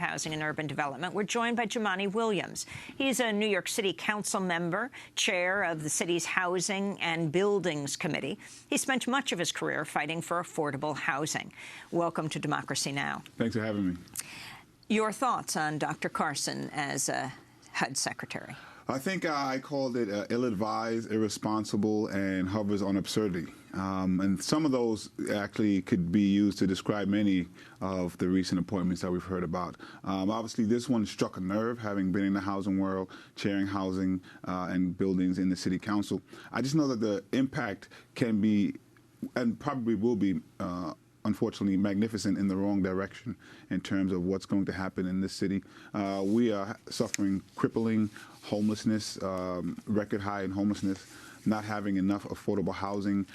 Housing and Urban Development. We're joined by Jumaane Williams. He's a New York City Council member, chair of the city's Housing and Buildings Committee. He spent much of his career fighting for affordable housing. Welcome to Democracy Now! Thanks for having me. Your thoughts on Dr. Carson as a HUD secretary? I think I called it ill-advised, irresponsible, and hovers on absurdity. And some of those actually could be used to describe many of the recent appointments that we've heard about. Obviously, this one struck a nerve, having been in the housing world, chairing housing and buildings in the city council. I just know that the impact can be, and probably will be, unfortunately, magnificent in the wrong direction in terms of what's going to happen in this city. We are suffering crippling homelessness, record high in homelessness, not having enough affordable housing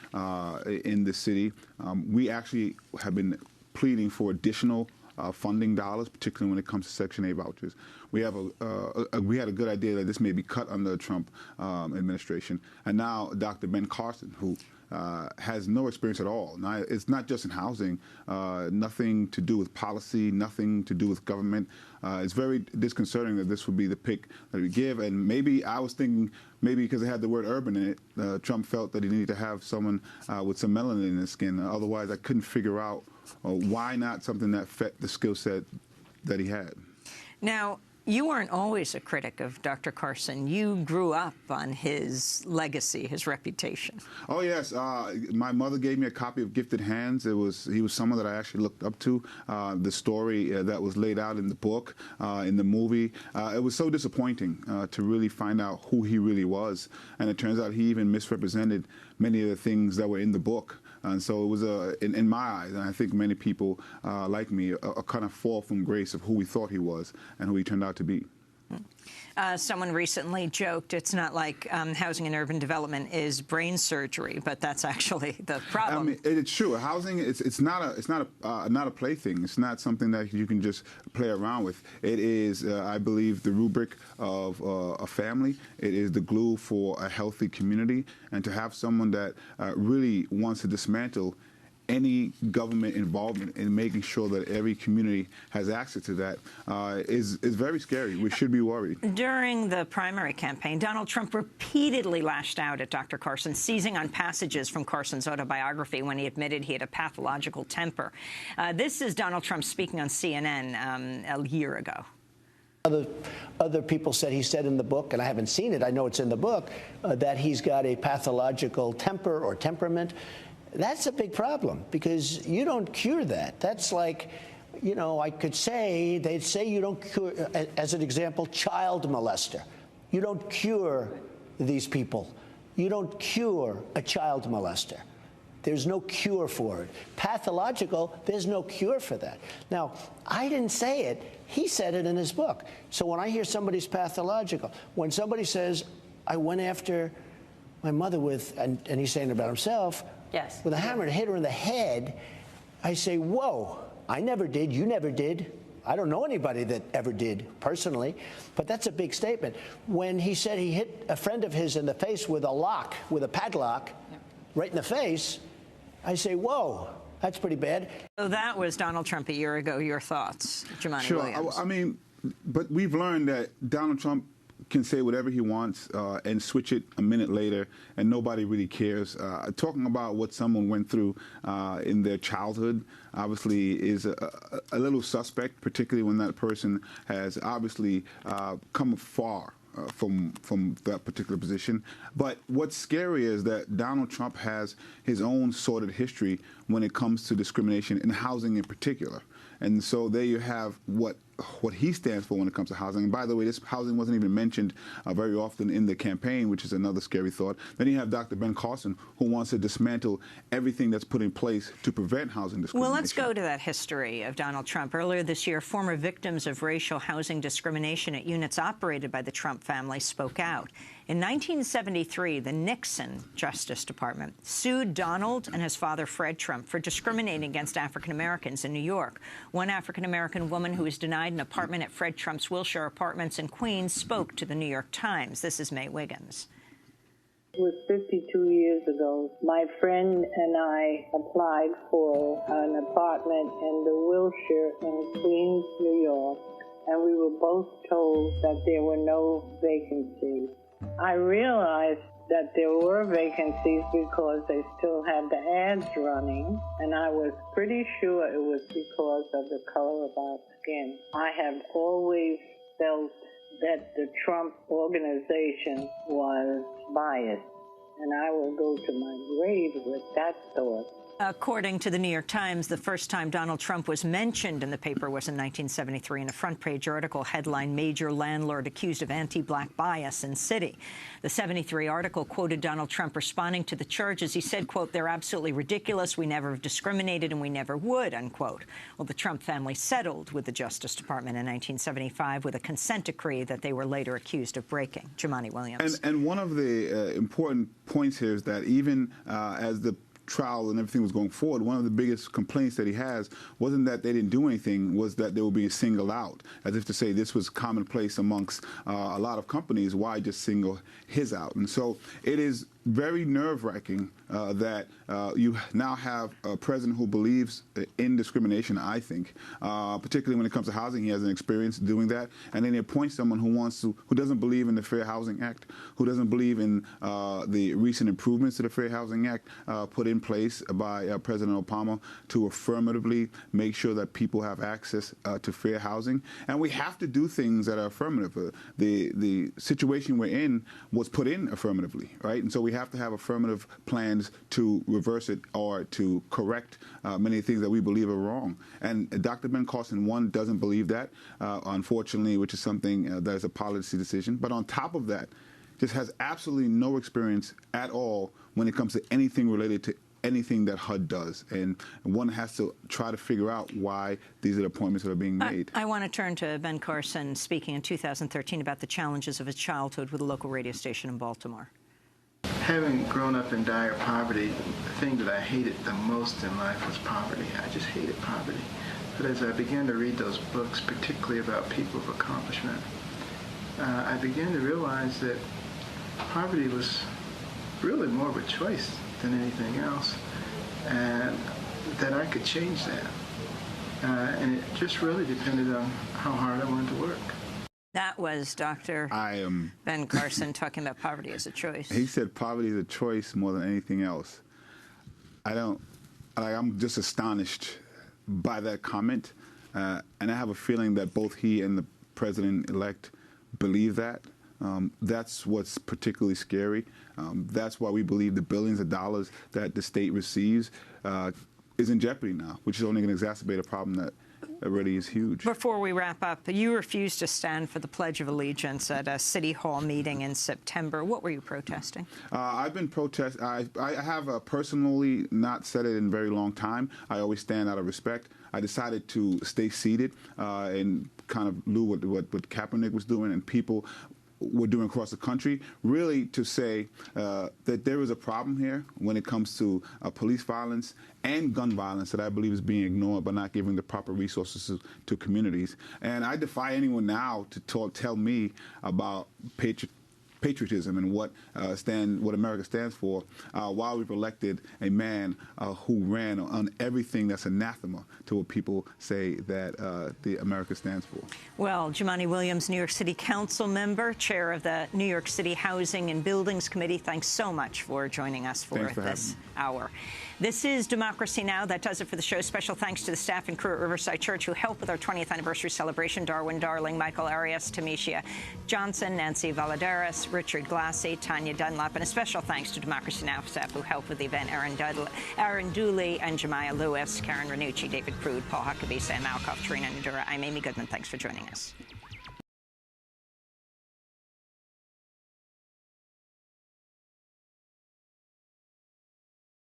in the city. We actually have been pleading for additional funding dollars, particularly when it comes to Section 8 vouchers. We had a good idea that this may be cut under the Trump administration. And now Dr. Ben Carson, who has no experience at all. Now, it's not just in housing, nothing to do with policy, nothing to do with government. It's very disconcerting that this would be the pick that we give. And maybe I was thinking, maybe because it had the word urban in it, Trump felt that he needed to have someone with some melanin in his skin. Otherwise, I couldn't figure out why not something that fit the skill set that he had. Now, you weren't always a critic of Dr. Carson. You grew up on his legacy, his reputation. Oh, yes. My mother gave me a copy of Gifted Hands. He was someone that I actually looked up to. The story that was laid out in the book, in the movie, it was so disappointing to really find out who he really was. And it turns out he even misrepresented many of the things that were in the book. And so it was, in my eyes, and I think many people like me, a kind of fall from grace of who we thought he was and who he turned out to be. Someone recently joked it's not like housing and urban development is brain surgery, but that's actually the problem. I mean, it's true. Housing, it's not a plaything. It's not something that you can just play around with. It is, I believe, the rubric of a family. It is the glue for a healthy community, and to have someone that really wants to dismantle any government involvement in making sure that every community has access to that is very scary. We should be worried. During the primary campaign, Donald Trump repeatedly lashed out at Dr. Carson, seizing on passages from Carson's autobiography when he admitted he had a pathological temper. This is Donald Trump speaking on CNN a year ago. Other people said he said in the book, and I haven't seen it, I know it's in the book, that he's got a pathological temper or temperament. That's a big problem, because you don't cure that. That's like, you know, I could say, they'd say you don't cure, as an example, child molester. You don't cure these people. You don't cure a child molester. There's no cure for it. Pathological, there's no cure for that. Now, I didn't say it. He said it in his book. So when I hear somebody's pathological, when somebody says, I went after my mother with, and he's saying about himself, yes, with a hammer and hit her in the head, I say, whoa, I never did, you never did. I don't know anybody that ever did, personally, but that's a big statement. When he said he hit a friend of his in the face with a lock, with a padlock, right in the face, I say, whoa, that's pretty bad. So that was Donald Trump a year ago. Your thoughts, Jumaane Williams? Sure. I mean, but we've learned that Donald Trump can say whatever he wants and switch it a minute later, and nobody really cares. Talking about what someone went through in their childhood obviously is a little suspect, particularly when that person has obviously come far from that particular position. But what's scary is that Donald Trump has his own sordid history when it comes to discrimination in housing in particular. And so there you have what he stands for when it comes to housing. And by the way, this housing wasn't even mentioned very often in the campaign, which is another scary thought. Then you have Dr. Ben Carson, who wants to dismantle everything that's put in place to prevent housing discrimination. Well, let's go to that history of Donald Trump. Earlier this year, former victims of racial housing discrimination at units operated by the Trump family spoke out. In 1973, the Nixon Justice Department sued Donald and his father, Fred Trump, for discriminating against African Americans in New York. One African American woman who was denied an apartment at Fred Trump's Wilshire Apartments in Queens spoke to the New York Times. This is May Wiggins. It was 52 years ago. My friend and I applied for an apartment in the Wilshire in Queens, New York. and we were both told that there were no vacancies. I realized that there were vacancies because they still had the ads running, and I was pretty sure it was because of the color of our skin. I have always felt that the Trump organization was biased, and I will go to my grave with that thought. According to the New York Times, the first time Donald Trump was mentioned in the paper was in 1973 in a front-page article headlined, "Major Landlord Accused of Anti-Black Bias in City." The 73 article quoted Donald Trump responding to the charges. He said, quote, "They're absolutely ridiculous. We never have discriminated, and we never would," unquote. Well, the Trump family settled with the Justice Department in 1975 with a consent decree that they were later accused of breaking. Jumaane Williams. And one of the important points here is that even as the trial and everything was going forward, one of the biggest complaints that he has wasn't that they didn't do anything, was that they were being singled out, as if to say this was commonplace amongst a lot of companies. Why just single his out? And so it is very nerve-wracking that you now have a president who believes in discrimination, I think, particularly when it comes to housing. He has an experience doing that. And then he appoints someone who doesn't believe in the Fair Housing Act, who doesn't believe in the recent improvements to the Fair Housing Act put in place by President Obama to affirmatively make sure that people have access to fair housing. And we have to do things that are affirmative. The situation we're in was put in affirmatively, right? And so we have to have affirmative plans to reverse it or to correct many things that we believe are wrong. And Dr. Ben Carson, one, doesn't believe that, unfortunately, which is something that is a policy decision. But on top of that, just has absolutely no experience at all when it comes to anything related to anything that HUD does. And one has to try to figure out why these are the appointments that are being made. I want to turn to Ben Carson speaking in 2013 about the challenges of his childhood with a local radio station in Baltimore. Having grown up in dire poverty, the thing that I hated the most in life was poverty. I just hated poverty. But as I began to read those books, particularly about people of accomplishment, I began to realize that poverty was really more of a choice than anything else, and that I could change that. And it just really depended on how hard I wanted to work. That was Dr. Ben Carson talking about poverty as a choice. He said poverty is a choice more than anything else. I'm just astonished by that comment, and I have a feeling that both he and the president-elect believe that. That's what's particularly scary. That's why we believe the billions of dollars that the state receives is in jeopardy now, which is only going to exacerbate a problem that already is huge. Before we wrap up, you refused to stand for the Pledge of Allegiance at a City Hall meeting in September. What were you protesting? I've been protesting. I have personally not said it in a very long time. I always stand out of respect. I decided to stay seated and kind of do what Kaepernick was doing and people were doing across the country, really to say that there is a problem here when it comes to police violence and gun violence that I believe is being ignored by not giving the proper resources to communities. And I defy anyone now to tell me about patriotism and what America stands for, while we've elected a man who ran on everything that's anathema to what people say that the America stands for. Well, Jumaane Williams, New York City Council member, chair of the New York City Housing and Buildings Committee, thanks so much for joining us for this hour. This is Democracy Now! That does it for the show. Special thanks to the staff and crew at Riverside Church who helped with our 20th anniversary celebration. Darwin Darling, Michael Arias, Tamisha Johnson, Nancy Valadares, Richard Glassy, Tanya Dunlap, and a special thanks to Democracy Now! Staff who helped with the event, Aaron Dooley and Jemiah Lewis, Karen Ranucci, David Prude, Paul Huckabee, Sam Malkoff, Trina Nadura. I'm Amy Goodman. Thanks for joining us.